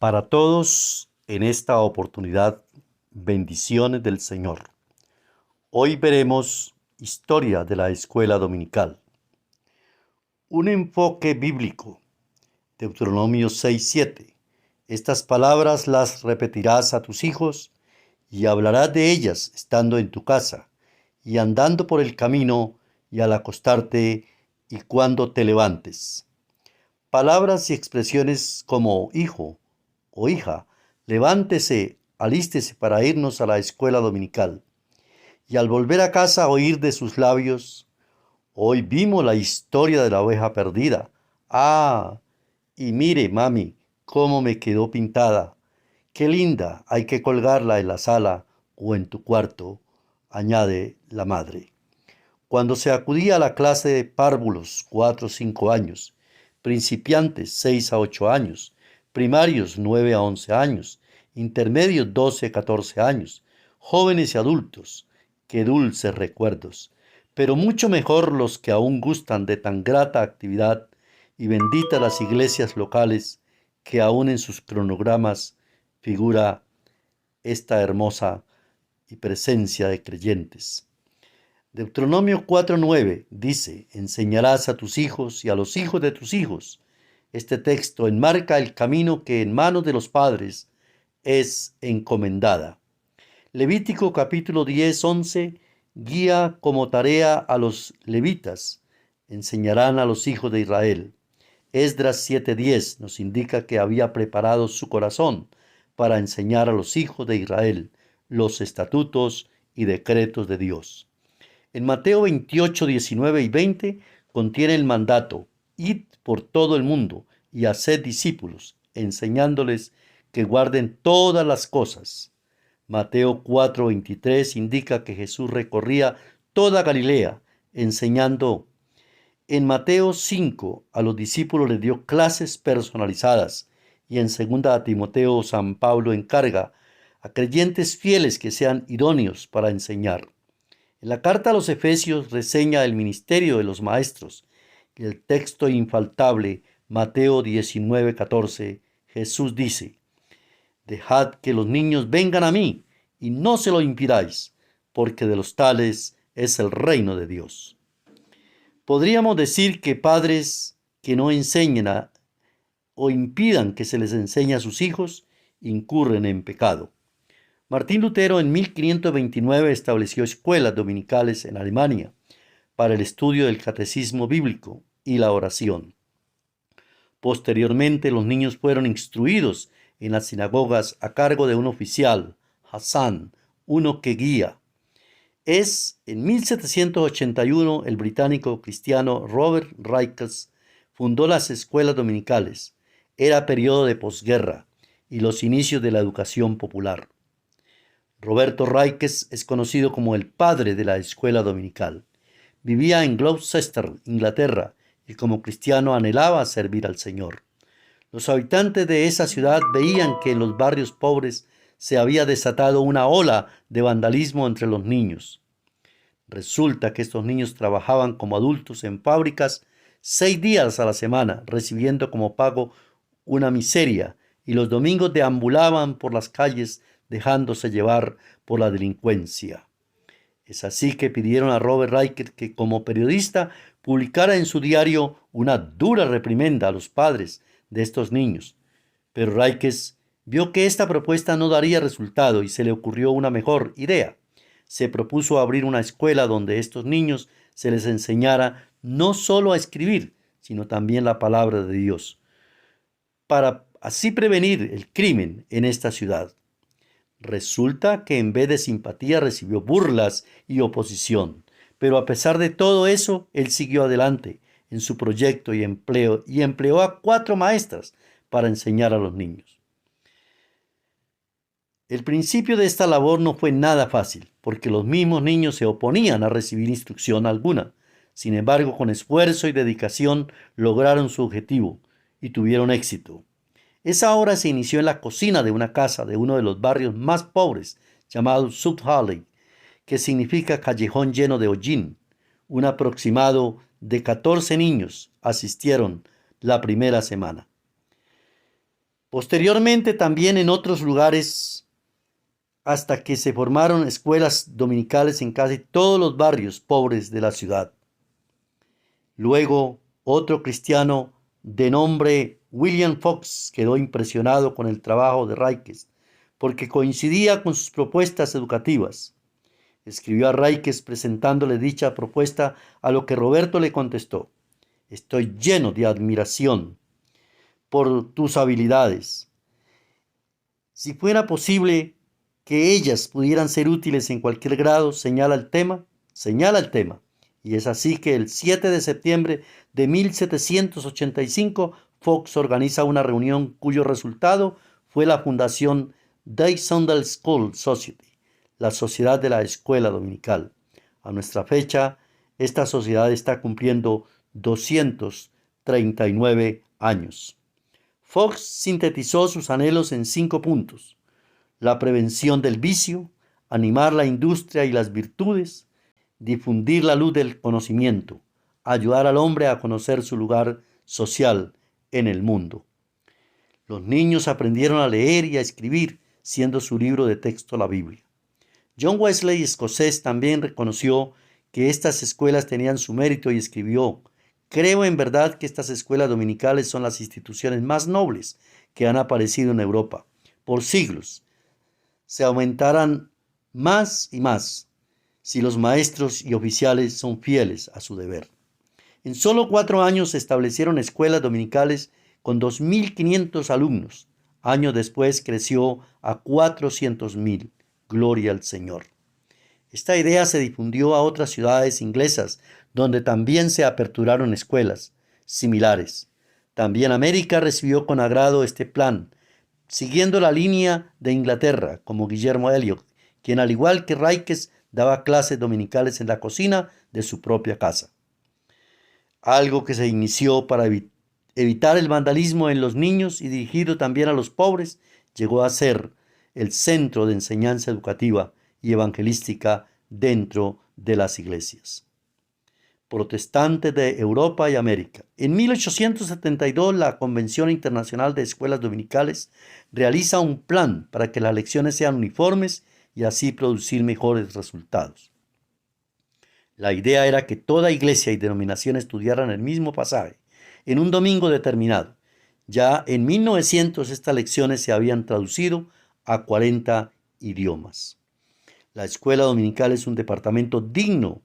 Para todos en esta oportunidad, bendiciones del Señor. Hoy veremos historia de la escuela dominical. Un enfoque bíblico. Deuteronomio 6:7. Estas palabras las repetirás a tus hijos y hablarás de ellas estando en tu casa y andando por el camino y al acostarte y cuando te levantes. Palabras y expresiones como hijo o hija, levántese, alístese para irnos a la escuela dominical. Y al volver a casa oír de sus labios, hoy vimos la historia de la oveja perdida. Ah, y mire, mami, cómo me quedó pintada. Qué linda, hay que colgarla en la sala o en tu cuarto, añade la madre. Cuando se acudía a la clase de párvulos, 4 o 5 años, principiantes, 6 a 8 años, primarios, 9 a 11 años, intermedios, 12 a 14 años, jóvenes y adultos, qué dulces recuerdos, pero mucho mejor los que aún gustan de tan grata actividad y benditas las iglesias locales que aún en sus cronogramas figura esta hermosa y presencia de creyentes. Deuteronomio 4:9 dice, enseñarás a tus hijos y a los hijos de tus hijos. Este texto enmarca el camino que en manos de los padres es encomendada. Levítico capítulo 10:11 guía como tarea a los levitas. Enseñarán a los hijos de Israel. Esdras 7:10 nos indica que había preparado su corazón para enseñar a los hijos de Israel los estatutos y decretos de Dios. En Mateo 28, 19 y 20 contiene el mandato, id por todo el mundo y haced discípulos, enseñándoles que guarden todas las cosas. Mateo 4, 23 indica que Jesús recorría toda Galilea, enseñando. En Mateo 5 a los discípulos les dio clases personalizadas y en 2 Timoteo San Pablo encarga a creyentes fieles que sean idóneos para enseñar. En la carta a los Efesios reseña el ministerio de los maestros y el texto infaltable, Mateo 19:14, Jesús dice, dejad que los niños vengan a mí y no se lo impidáis, porque de los tales es el reino de Dios. Podríamos decir que padres que no enseñen o impidan que se les enseñe a sus hijos incurren en pecado. Martín Lutero en 1529 estableció escuelas dominicales en Alemania para el estudio del catecismo bíblico y la oración. Posteriormente, los niños fueron instruidos en las sinagogas a cargo de un oficial, Hassan, uno que guía. Es en 1781 el británico cristiano Robert Raikes fundó las escuelas dominicales. Era periodo de posguerra y los inicios de la educación popular. Roberto Raikes es conocido como el padre de la escuela dominical. Vivía en Gloucester, Inglaterra, y como cristiano anhelaba servir al Señor. Los habitantes de esa ciudad veían que en los barrios pobres se había desatado una ola de vandalismo entre los niños. Resulta que estos niños trabajaban como adultos en fábricas 6 días a la semana, recibiendo como pago una miseria, y los domingos deambulaban por las calles dejándose llevar por la delincuencia. Es así que pidieron a Robert Raikes que como periodista publicara en su diario una dura reprimenda a los padres de estos niños. Pero Raikes vio que esta propuesta no daría resultado y se le ocurrió una mejor idea. Se propuso abrir una escuela donde a estos niños se les enseñara no solo a escribir, sino también la palabra de Dios, para así prevenir el crimen en esta ciudad. Resulta que en vez de simpatía recibió burlas y oposición, pero a pesar de todo eso, él siguió adelante en su proyecto y empleó a 4 maestras para enseñar a los niños. El principio de esta labor no fue nada fácil, porque los mismos niños se oponían a recibir instrucción alguna. Sin embargo, con esfuerzo y dedicación lograron su objetivo y tuvieron éxito. Esa obra se inició en la cocina de una casa de uno de los barrios más pobres, llamado Sub Alley, que significa callejón lleno de hollín. Un aproximado de 14 niños asistieron la primera semana. Posteriormente también en otros lugares, hasta que se formaron escuelas dominicales en casi todos los barrios pobres de la ciudad. Luego, otro cristiano de nombre William Fox quedó impresionado con el trabajo de Ríquez, porque coincidía con sus propuestas educativas. Escribió a Ríquez presentándole dicha propuesta, a lo que Roberto le contestó: estoy lleno de admiración por tus habilidades. Si fuera posible que ellas pudieran ser útiles en cualquier grado, señala el tema. Y es así que el 7 de septiembre de 1785, Fox organiza una reunión cuyo resultado fue la fundación Day Sunday School Society, la Sociedad de la Escuela Dominical. A nuestra fecha, esta sociedad está cumpliendo 239 años. Fox sintetizó sus anhelos en 5 puntos: la prevención del vicio, animar la industria y las virtudes, difundir la luz del conocimiento, ayudar al hombre a conocer su lugar social en el mundo. Los niños aprendieron a leer y a escribir, siendo su libro de texto la Biblia. John Wesley, escocés, también reconoció que estas escuelas tenían su mérito y escribió: creo en verdad que estas escuelas dominicales son las instituciones más nobles que han aparecido en Europa. Por siglos se aumentarán más y más si los maestros y oficiales son fieles a su deber. En solo 4 años se establecieron escuelas dominicales con 2.500 alumnos. Años después creció a 400.000. Gloria al Señor. Esta idea se difundió a otras ciudades inglesas, donde también se aperturaron escuelas similares. También América recibió con agrado este plan, siguiendo la línea de Inglaterra, como Guillermo Elliot, quien al igual que Ríquez daba clases dominicales en la cocina de su propia casa. Algo que se inició para evitar el vandalismo en los niños y dirigido también a los pobres, llegó a ser el centro de enseñanza educativa y evangelística dentro de las iglesias protestantes de Europa y América. En 1872, la Convención Internacional de Escuelas Dominicales realiza un plan para que las lecciones sean uniformes y así producir mejores resultados. La idea era que toda iglesia y denominación estudiaran el mismo pasaje en un domingo determinado. Ya en 1900 estas lecciones se habían traducido a 40 idiomas. La escuela dominical es un departamento digno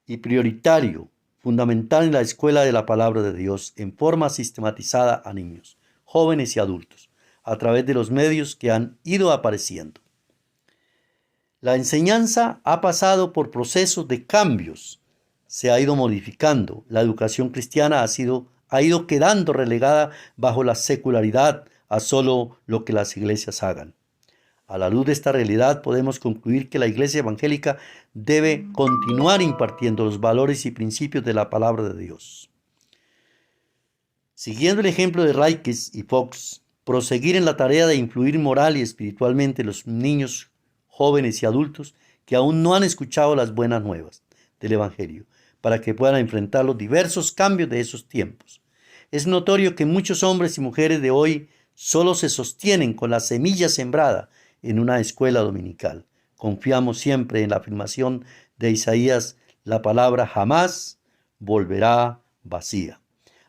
y prioritario, fundamental en la escuela de la palabra de Dios, en forma sistematizada a niños, jóvenes y adultos, a través de los medios que han ido apareciendo. La enseñanza ha pasado por procesos de cambios, se ha ido modificando. La educación cristiana ha ido quedando relegada bajo la secularidad a solo lo que las iglesias hagan. A la luz de esta realidad podemos concluir que la iglesia evangélica debe continuar impartiendo los valores y principios de la palabra de Dios. Siguiendo el ejemplo de Ríquez y Fox, proseguir en la tarea de influir moral y espiritualmente en los niños, jóvenes y adultos que aún no han escuchado las buenas nuevas del Evangelio, para que puedan enfrentar los diversos cambios de esos tiempos. Es notorio que muchos hombres y mujeres de hoy solo se sostienen con la semilla sembrada en una escuela dominical. Confiamos siempre en la afirmación de Isaías: la palabra jamás volverá vacía.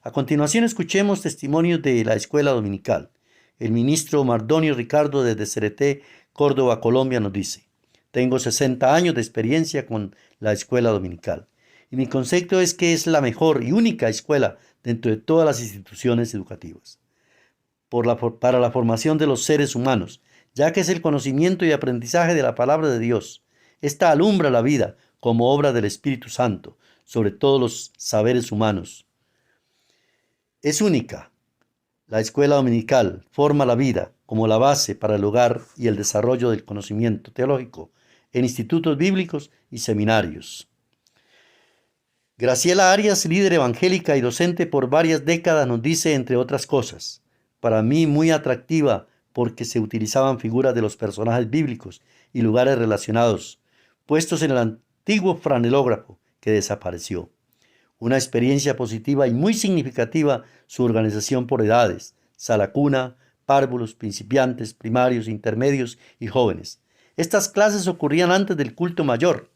A continuación escuchemos testimonios de la escuela dominical. El ministro Mardonio Ricardo desde Cereté, Córdoba, Colombia, nos dice: tengo 60 años de experiencia con la escuela dominical y mi concepto es que es la mejor y única escuela dentro de todas las instituciones educativas para la formación de los seres humanos, ya que es el conocimiento y aprendizaje de la palabra de Dios. Esta alumbra la vida como obra del Espíritu Santo sobre todos los saberes humanos. Es única. La escuela dominical forma la vida como la base para el hogar y el desarrollo del conocimiento teológico en institutos bíblicos y seminarios. Graciela Arias, líder evangélica y docente por varias décadas, nos dice, entre otras cosas: para mí muy atractiva porque se utilizaban figuras de los personajes bíblicos y lugares relacionados, puestos en el antiguo franelógrafo que desapareció. Una experiencia positiva y muy significativa su organización por edades: sala cuna, párvulos, principiantes, primarios, intermedios y jóvenes. Estas clases ocurrían antes del culto mayor.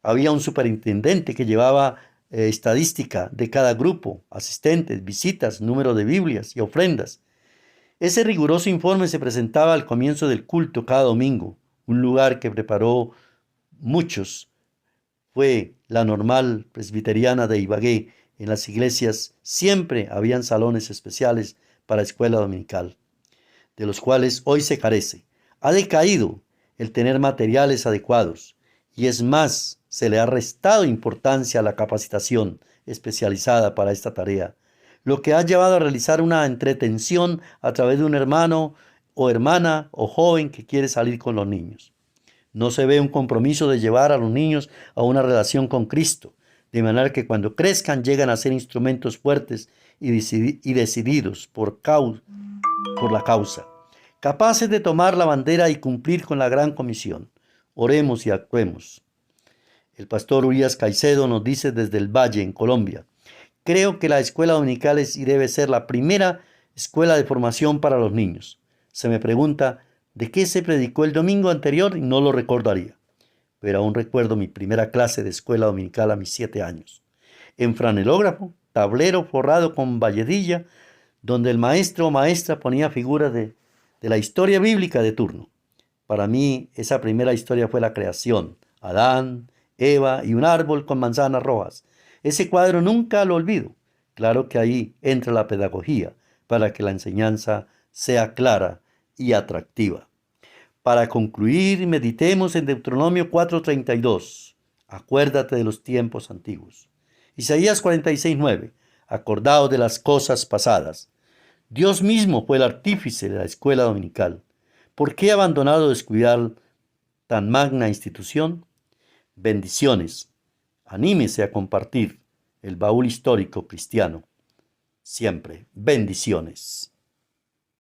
Había un superintendente que llevaba estadística de cada grupo, asistentes, visitas, número de Biblias y ofrendas. Ese riguroso informe se presentaba al comienzo del culto cada domingo. Un lugar que preparó muchos fue la Normal Presbiteriana de Ibagué. En las iglesias siempre habían salones especiales para escuela dominical, de los cuales hoy se carece. Ha decaído el tener materiales adecuados y es más, se le ha restado importancia a la capacitación especializada para esta tarea, lo que ha llevado a realizar una entretención a través de un hermano o hermana o joven que quiere salir con los niños. No se ve un compromiso de llevar a los niños a una relación con Cristo, de manera que cuando crezcan llegan a ser instrumentos fuertes y decididos por la causa, capaces de tomar la bandera y cumplir con la gran comisión. Oremos y actuemos. El pastor Urias Caicedo nos dice desde el Valle, en Colombia: creo que la escuela dominical es y debe ser la primera escuela de formación para los niños. Se me pregunta de qué se predicó el domingo anterior y no lo recordaría, pero aún recuerdo mi primera clase de escuela dominical a mis 7 años. En franelógrafo, tablero forrado con valledilla, donde el maestro o maestra ponía figuras de la historia bíblica de turno. Para mí, esa primera historia fue la creación: Adán, Eva y un árbol con manzanas rojas. Ese cuadro nunca lo olvido. Claro que ahí entra la pedagogía para que la enseñanza sea clara y atractiva. Para concluir, meditemos en Deuteronomio 4:32. Acuérdate de los tiempos antiguos. Isaías 46:9. Acordaos de las cosas pasadas. Dios mismo fue el artífice de la escuela dominical. ¿Por qué ha abandonado descuidar tan magna institución? Bendiciones. Anímese a compartir el baúl histórico cristiano. Siempre bendiciones.